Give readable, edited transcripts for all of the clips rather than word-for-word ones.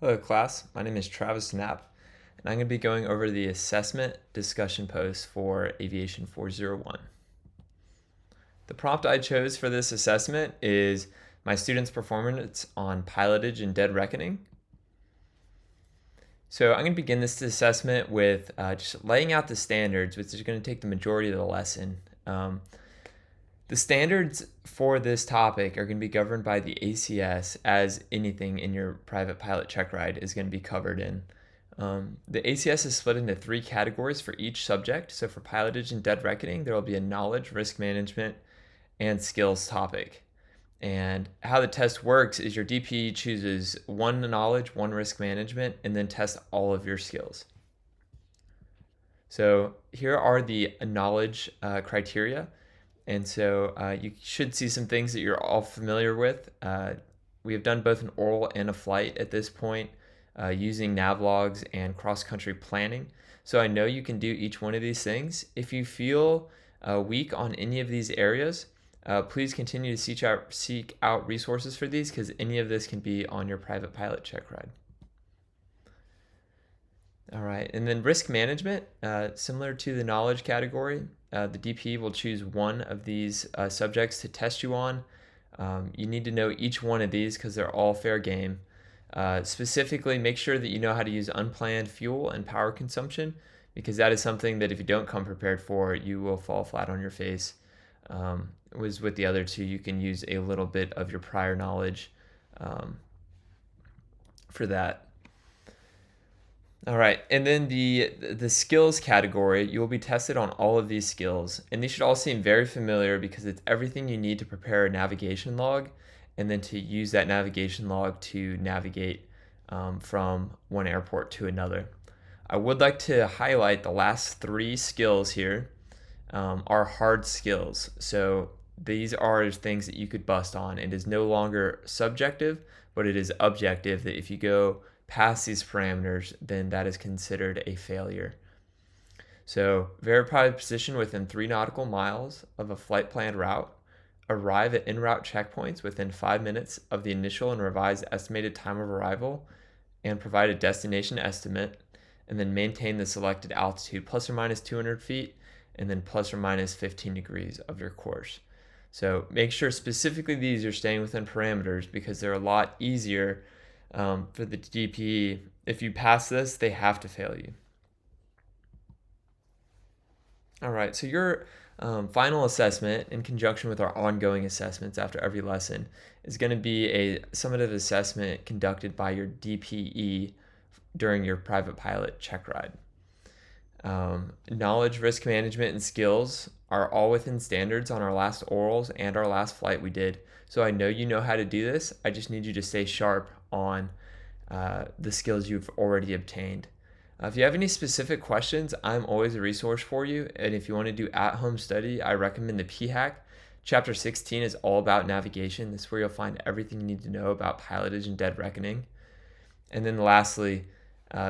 Hello class, my name is Travis Knapp, and I'm going to be going over the assessment discussion post for Aviation 401. The prompt I chose for this assessment is my students' performance on pilotage and dead reckoning. So I'm going to begin this assessment with just laying out the standards, which is going to take the majority of the lesson. The standards for this topic are going to be governed by the ACS, as anything in your private pilot check ride is going to be covered in. The ACS is split into 3 categories for each subject. So for pilotage and dead reckoning, there will be a knowledge, risk management, and skills topic. And how the test works is your DP chooses 1 knowledge, 1 risk management, and then tests all of your skills. So here are the knowledge criteria. And so you should see some things that you're all familiar with. We have done both an oral and a flight at this point using navlogs and cross-country planning. So I know you can do each one of these things. If you feel weak on any of these areas, please continue to seek out resources for these, because any of this can be on your private pilot check ride. All right, and then risk management, similar to the knowledge category, the DP will choose one of these subjects to test you on. You need to know each one of these because they're all fair game. Specifically, make sure that you know how to use unplanned fuel and power consumption, because that is something that if you don't come prepared for, you will fall flat on your face. Was with the other two, you can use a little bit of your prior knowledge for that. All right, and then the skills category, you will be tested on all of these skills, and these should all seem very familiar because it's everything you need to prepare a navigation log and then to use that navigation log to navigate from one airport to another. I would like to highlight the last 3 skills here are hard skills. So these are things that you could bust on. It is no longer subjective, but it is objective, that if you go past these parameters, then that is considered a failure. So verify position within 3 nautical miles of a flight planned route, arrive at en route checkpoints within 5 minutes of the initial and revised estimated time of arrival, and provide a destination estimate, and then maintain the selected altitude plus or minus 200 feet, and then plus or minus 15 degrees of your course. So make sure specifically these are staying within parameters, because they're a lot easier for the DPE. If you pass this, they have to fail you. All right, so your final assessment, in conjunction with our ongoing assessments after every lesson, is going to be a summative assessment conducted by your DPE during your private pilot check ride. Knowledge, risk management, and skills are all within standards on our last orals and our last flight we did. So I know you know how to do this. I just need you to stay sharp on the skills you've already obtained. If you have any specific questions, I'm always a resource for you. And if you want to do at-home study, I recommend the PHAC. Chapter 16 is all about navigation. This is where you'll find everything you need to know about pilotage and dead reckoning. And then lastly,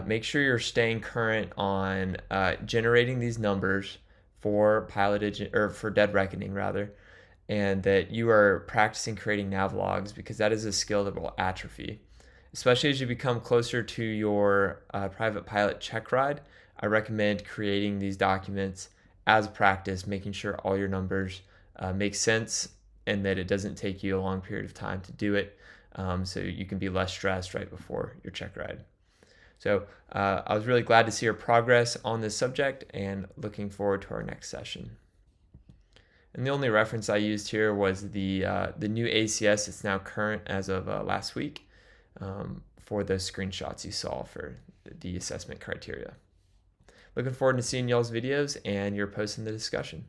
make sure you're staying current on generating these numbers for pilotage, or for dead reckoning rather, and that you are practicing creating nav logs, because that is a skill that will atrophy. Especially as you become closer to your private pilot check ride, I recommend creating these documents as practice, making sure all your numbers make sense and that it doesn't take you a long period of time to do it, so you can be less stressed right before your check ride. So I was really glad to see your progress on this subject, and looking forward to our next session. And the only reference I used here was the new ACS. It's now current as of last week, for those screenshots you saw for the assessment criteria. Looking forward to seeing y'all's videos and your posts in the discussion.